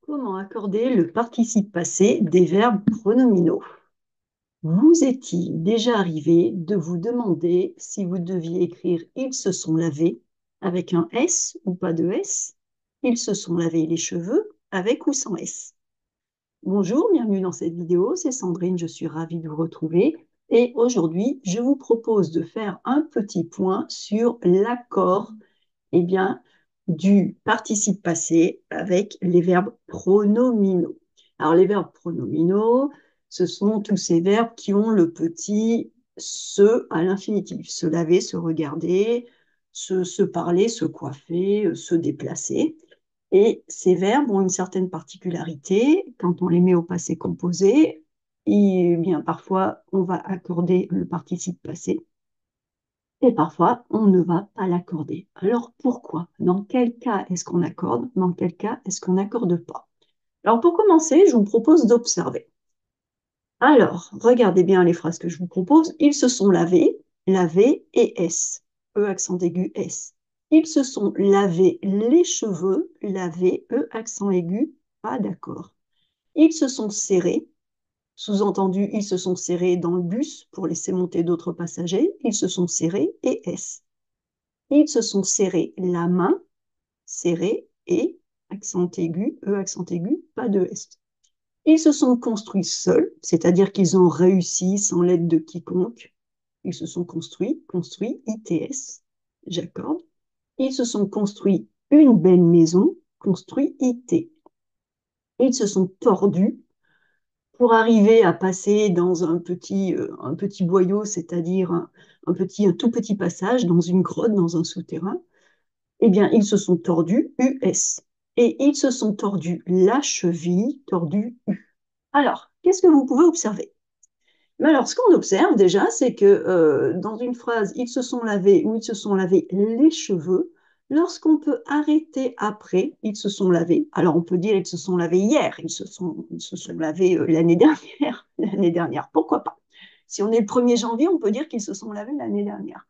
Comment accorder le participe passé des verbes pronominaux? Vous est-il déjà arrivé de vous demander si vous deviez écrire ils se sont lavés avec un S ou pas de S? Ils se sont lavés les cheveux avec ou sans S? Bonjour, bienvenue dans cette vidéo, c'est Sandrine, je suis ravie de vous retrouver. Et aujourd'hui, je vous propose de faire un petit point sur l'accord eh bien, du participe passé avec les verbes pronominaux. Alors, les verbes pronominaux, ce sont tous ces verbes qui ont le petit se à l'infinitif. Se laver, se regarder, se parler, se coiffer, se déplacer. Et ces verbes ont une certaine particularité. Quand on les met au passé composé, eh bien, parfois, on va accorder le participe passé et parfois, on ne va pas l'accorder. Alors pourquoi? Dans quel cas est-ce qu'on accorde? Dans quel cas est-ce qu'on n'accorde pas? Alors pour commencer, je vous propose d'observer. Alors, regardez bien les phrases que je vous propose. Ils se sont lavés, lavé et S. E accent aigu S. Ils se sont lavés les cheveux, lavé, E accent aigu, pas d'accord. Ils se sont serrés, sous-entendu, ils se sont serrés dans le bus pour laisser monter d'autres passagers. Ils se sont serrés et S. Ils se sont serrés la main, serré, et, accent aigu, E accent aigu, pas de S. Ils se sont construits seuls, c'est-à-dire qu'ils ont réussi sans l'aide de quiconque. Ils se sont construits, ITS, j'accorde. Ils se sont construits une belle maison, construit IT. Ils se sont tordus pour arriver à passer dans un petit boyau, c'est-à-dire un tout petit passage dans une grotte, dans un souterrain. Eh bien, ils se sont tordus, US. Et ils se sont tordus la cheville, tordu U. Alors, qu'est-ce que vous pouvez observer? Mais alors, ce qu'on observe déjà, c'est que dans une phrase, ils se sont lavés ou ils se sont lavés les cheveux, lorsqu'on peut arrêter après, ils se sont lavés. Alors, on peut dire ils se sont lavés hier, ils se sont lavés l'année dernière, l'année dernière, pourquoi pas? Si on est le 1er janvier, on peut dire qu'ils se sont lavés l'année dernière.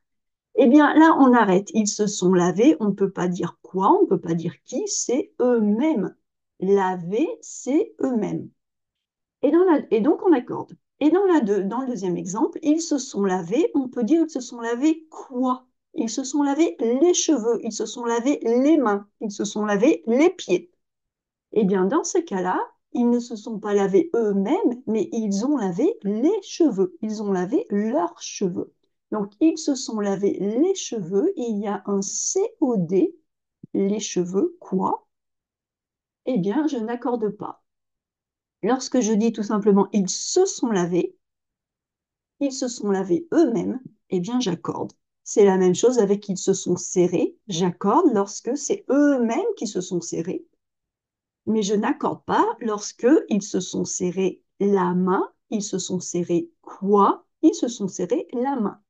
Eh bien, là, on arrête. Ils se sont lavés. On ne peut pas dire quoi, on ne peut pas dire qui, c'est eux-mêmes. Laver, c'est eux-mêmes. Et donc, on accorde. Et dans le deuxième exemple, ils se sont lavés. On peut dire ils se sont lavés quoi? Ils se sont lavés les cheveux. Ils se sont lavés les mains. Ils se sont lavés les pieds. Eh bien, dans ce cas-là, ils ne se sont pas lavés eux-mêmes, mais ils ont lavé les cheveux. Ils ont lavé leurs cheveux. Donc, ils se sont lavés les cheveux. Il y a un COD, les cheveux, quoi? Eh bien, je n'accorde pas. Lorsque je dis tout simplement ils se sont lavés eux-mêmes, eh bien, j'accorde. C'est la même chose avec ils se sont serrés. J'accorde lorsque c'est eux-mêmes qui se sont serrés. Mais je n'accorde pas lorsque ils se sont serrés la main, ils se sont serrés quoi? Ils se sont serrés la main.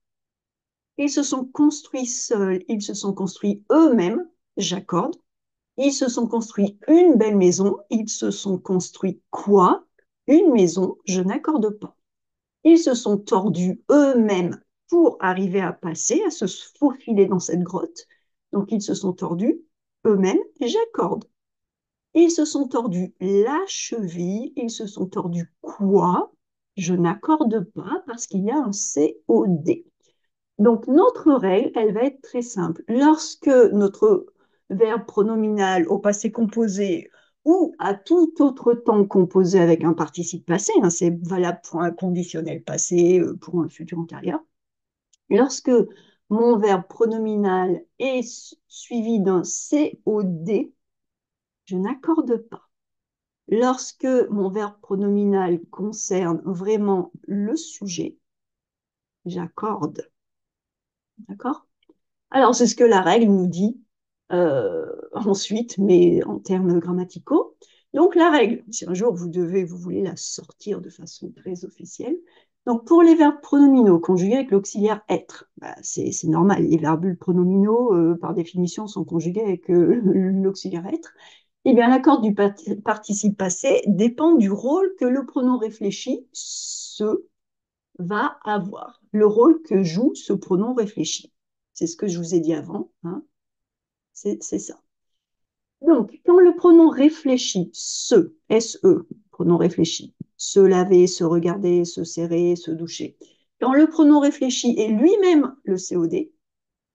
Ils se sont construits seuls, ils se sont construits eux-mêmes, j'accorde. Ils se sont construits une belle maison, ils se sont construits quoi? Une maison, je n'accorde pas. Ils se sont tordus eux-mêmes pour arriver à passer, à se faufiler dans cette grotte. Donc ils se sont tordus eux-mêmes, j'accorde. Ils se sont tordus la cheville, ils se sont tordus quoi? Je n'accorde pas parce qu'il y a un COD. Donc notre règle, elle va être très simple. Lorsque notre verbe pronominal au passé composé ou à tout autre temps composé avec un participe passé, hein, c'est valable pour un conditionnel passé, pour un futur antérieur, lorsque mon verbe pronominal est suivi d'un COD, je n'accorde pas. Lorsque mon verbe pronominal concerne vraiment le sujet, j'accorde. D'accord? Alors, c'est ce que la règle nous dit ensuite, mais en termes grammaticaux. Donc, la règle, si un jour vous voulez la sortir de façon très officielle, donc pour les verbes pronominaux conjugués avec l'auxiliaire être, bah, c'est normal, les verbes pronominaux, par définition, sont conjugués avec l'auxiliaire être. Eh bien, l'accord du participe passé dépend du rôle que le pronom réfléchi, se, va avoir. Le rôle que joue ce pronom réfléchi. C'est ce que je vous ai dit avant, hein. C'est ça. Donc, quand le pronom réfléchit, se, pronom réfléchi, se laver, se regarder, se serrer, se doucher. Quand le pronom réfléchi est lui-même le COD,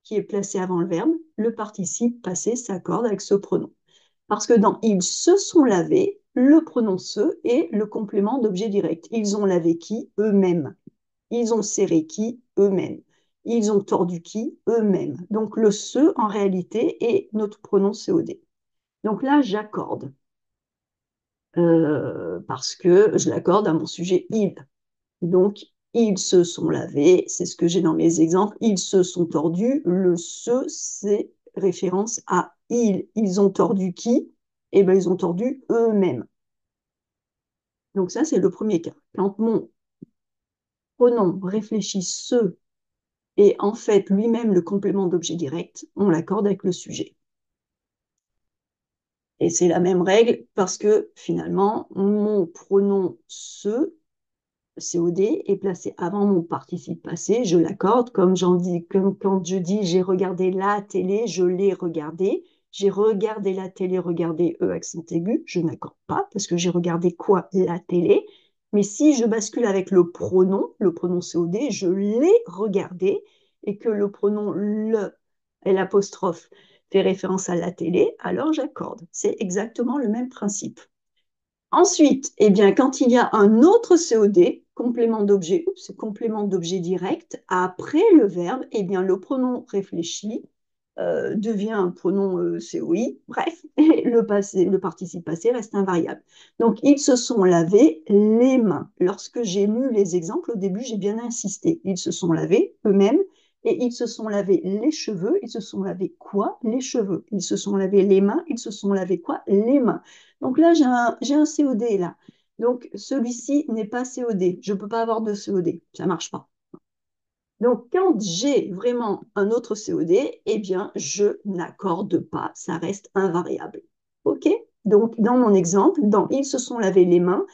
qui est placé avant le verbe, le participe passé s'accorde avec ce pronom. Parce que dans ils se sont lavés, le pronom se est le complément d'objet direct. Ils ont lavé qui? Eux-mêmes. Ils ont serré qui? Eux-mêmes. Ils ont tordu qui? Eux-mêmes. Donc le se, en réalité, est notre pronom COD. Donc là, j'accorde. Parce que je l'accorde à mon sujet il. Donc, ils se sont lavés, c'est ce que j'ai dans mes exemples, ils se sont tordus, le se, c'est référence à ils. Ils ont tordu qui? Eh bien, ils ont tordu eux-mêmes. Donc ça, c'est le premier cas. Quand mon pronom réfléchit ce et en fait lui-même le complément d'objet direct, on l'accorde avec le sujet. Et c'est la même règle parce que finalement, mon pronom se COD est placé avant mon participe passé, je l'accorde, comme quand je dis j'ai regardé la télé, je l'ai regardé. J'ai regardé la télé, regardé accent aigu, je n'accorde pas parce que j'ai regardé quoi? La télé. Mais si je bascule avec le pronom COD, je l'ai regardé et que le pronom le et l'apostrophe fait référence à la télé, alors j'accorde. C'est exactement le même principe. Ensuite, eh bien, quand il y a un autre COD, complément d'objet, c'est complément d'objet direct, après le verbe, eh bien, le pronom réfléchi devient un pronom COI. Bref, et le participe passé reste invariable. Donc, ils se sont lavés les mains. Lorsque j'ai lu les exemples, au début, j'ai bien insisté. Ils se sont lavés eux-mêmes et ils se sont lavés les cheveux. Ils se sont lavés quoi? Les cheveux. Ils se sont lavés les mains. Ils se sont lavés quoi? Les mains. Donc là, j'ai un COD là. Donc, celui-ci n'est pas COD. Je ne peux pas avoir de COD. Ça ne marche pas. Donc, quand j'ai vraiment un autre COD, eh bien, je n'accorde pas, ça reste invariable. OK? Donc, dans mon exemple, dans ils se sont lavés les mains,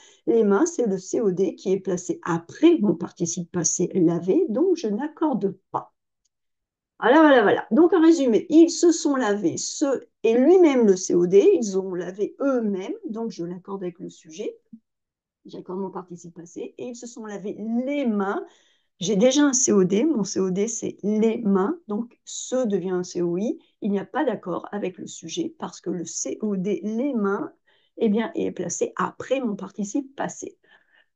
c'est le COD qui est placé après mon participe passé lavé, donc je n'accorde pas. Voilà, voilà, voilà. Donc, en résumé, ils se sont lavés, ce et lui-même le COD, ils ont lavé eux-mêmes, donc je l'accorde avec le sujet, j'accorde mon participe passé, et ils se sont lavés les mains, j'ai déjà un COD, mon COD c'est les mains, donc ce devient un COI. Il n'y a pas d'accord avec le sujet parce que le COD les mains eh bien, est placé après mon participe passé.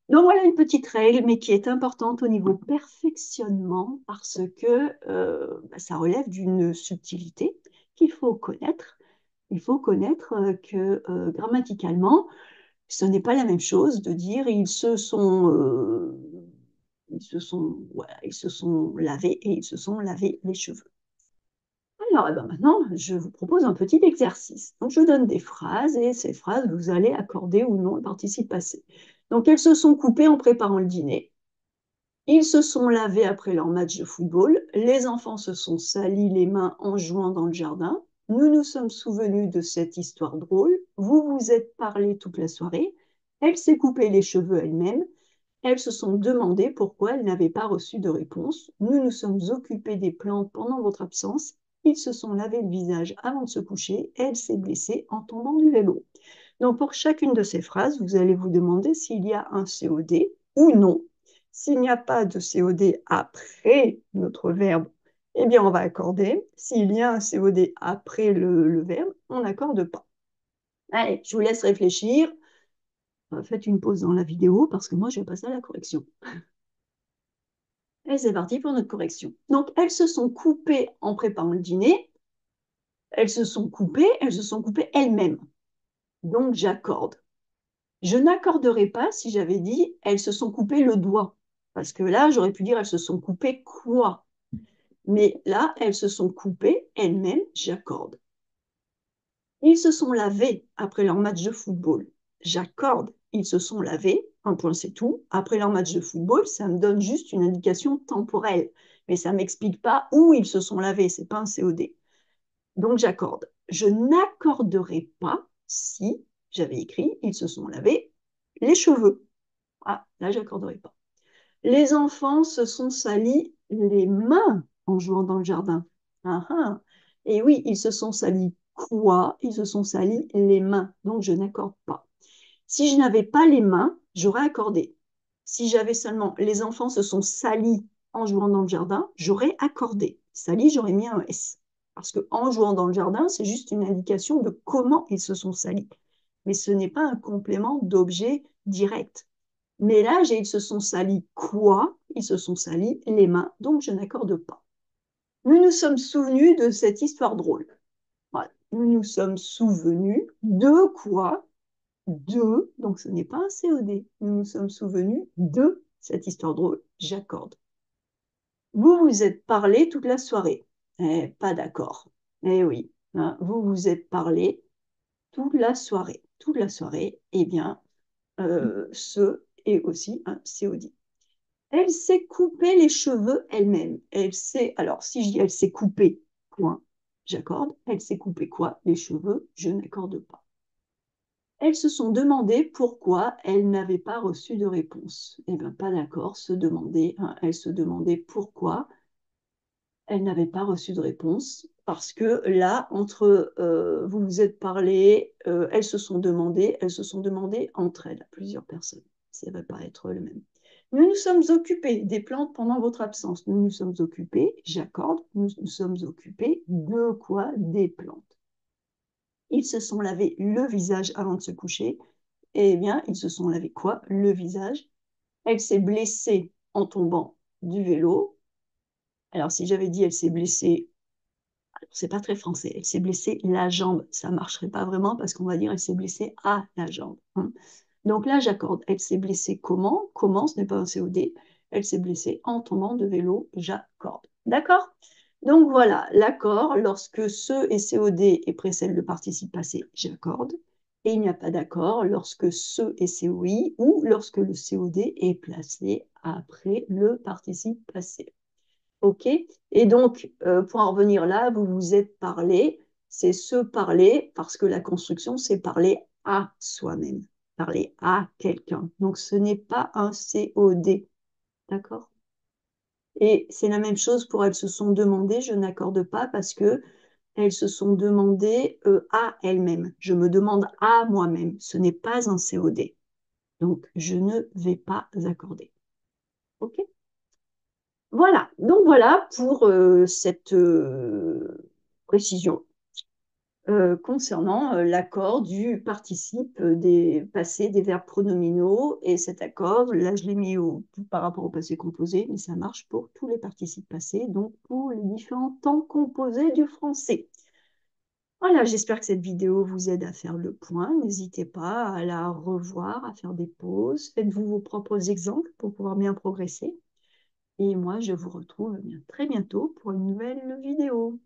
Donc voilà une petite règle, mais qui est importante au niveau perfectionnement parce que ça relève d'une subtilité qu'il faut connaître. Il faut connaître que grammaticalement, ce n'est pas la même chose de dire ils se sont lavés et ils se sont lavés les cheveux. Alors, eh ben maintenant, je vous propose un petit exercice. Donc, je donne des phrases et ces phrases, vous allez accorder ou non le participe passé. Donc, elles se sont coupées en préparant le dîner. Ils se sont lavés après leur match de football. Les enfants se sont salis les mains en jouant dans le jardin. Nous nous sommes souvenus de cette histoire drôle. Vous vous êtes parlé toute la soirée. Elle s'est coupé les cheveux elle-même. Elles se sont demandé pourquoi elles n'avaient pas reçu de réponse. Nous nous sommes occupés des plantes pendant votre absence. Ils se sont lavé le visage avant de se coucher. Elle s'est blessée en tombant du vélo. Donc, pour chacune de ces phrases, vous allez vous demander s'il y a un COD ou non. S'il n'y a pas de COD après notre verbe, eh bien, on va accorder. S'il y a un COD après le verbe, on n'accorde pas. Allez, je vous laisse réfléchir. Faites une pause dans la vidéo parce que moi, je vais passer à la correction. Et c'est parti pour notre correction. Donc, elles se sont coupées en préparant le dîner. Elles se sont coupées elles-mêmes. Donc, j'accorde. Je n'accorderai pas si j'avais dit elles se sont coupées le doigt. Parce que là, j'aurais pu dire elles se sont coupées quoi? Mais là, elles se sont coupées elles-mêmes, j'accorde. Ils se sont lavés après leur match de football. J'accorde. Ils se sont lavés, un point c'est tout. Après leur match de football, ça me donne juste une indication temporelle. Mais ça ne m'explique pas où ils se sont lavés. Ce n'est pas un COD. Donc j'accorde. Je n'accorderai pas si j'avais écrit ils se sont lavés les cheveux. Ah, là, j'accorderai pas. Les enfants se sont salis les mains en jouant dans le jardin. Ah, ah. Et oui, ils se sont salis quoi? Ils se sont salis les mains. Donc, je n'accorde pas. Si je n'avais pas les mains, j'aurais accordé. Si j'avais seulement les enfants se sont salis en jouant dans le jardin, j'aurais accordé. Sali, j'aurais mis un S. Parce que en jouant dans le jardin, c'est juste une indication de comment ils se sont salis. Mais ce n'est pas un complément d'objet direct. Mais là, ils se sont salis quoi? Ils se sont salis les mains, donc je n'accorde pas. Nous nous sommes souvenus de cette histoire drôle. Voilà. Nous nous sommes souvenus de quoi? De, donc ce n'est pas un COD. Nous nous sommes souvenus de cette histoire drôle. J'accorde. Vous vous êtes parlé toute la soirée. Pas d'accord. Eh oui, hein, vous vous êtes parlé toute la soirée. Toute la soirée, eh bien, ce est aussi un COD. Elle s'est coupé les cheveux elle-même. Elle s'est, alors si je dis elle s'est coupée, point, j'accorde. Elle s'est coupé quoi? Les cheveux, je n'accorde pas. Elles se sont demandé pourquoi elles n'avaient pas reçu de réponse. Eh bien, pas d'accord, se demander, hein, elles se demandaient pourquoi elles n'avaient pas reçu de réponse. Parce que là, entre vous vous êtes parlé, elles se sont demandées entre elles, plusieurs personnes. Ça ne va pas être le même. Nous nous sommes occupés des plantes pendant votre absence. Nous nous sommes occupés, j'accorde, nous nous sommes occupés de quoi? Des plantes. Ils se sont lavés le visage avant de se coucher. Eh bien, ils se sont lavés quoi? Le visage. Elle s'est blessée en tombant du vélo. Alors, si j'avais dit elle s'est blessée, c'est pas très français, elle s'est blessée la jambe, ça marcherait pas vraiment parce qu'on va dire elle s'est blessée à la jambe, hein. Donc là, j'accorde. Elle s'est blessée comment? Comment, ce n'est pas un COD. Elle s'est blessée en tombant de vélo, j'accorde. D'accord? Donc voilà, l'accord, lorsque ce est COD et précède le participe passé, j'accorde. Et il n'y a pas d'accord lorsque ce est COI ou lorsque le COD est placé après le participe passé. OK? Et donc, pour en revenir là, vous vous êtes parlé, c'est se parler, parce que la construction, c'est parler à soi-même, parler à quelqu'un. Donc, ce n'est pas un COD, d'accord? Et c'est la même chose pour elles se sont demandées, je n'accorde pas parce que elles se sont demandées à elles-mêmes. Je me demande à moi-même. Ce n'est pas un COD. Donc, je ne vais pas accorder. OK? Voilà pour cette précision concernant l'accord du participe des passés des verbes pronominaux. Et cet accord, là, je l'ai mis par rapport au passé composé, mais ça marche pour tous les participes passés, donc pour les différents temps composés du français. Voilà, j'espère que cette vidéo vous aide à faire le point. N'hésitez pas à la revoir, à faire des pauses. Faites-vous vos propres exemples pour pouvoir bien progresser. Et moi, je vous retrouve très bientôt pour une nouvelle vidéo.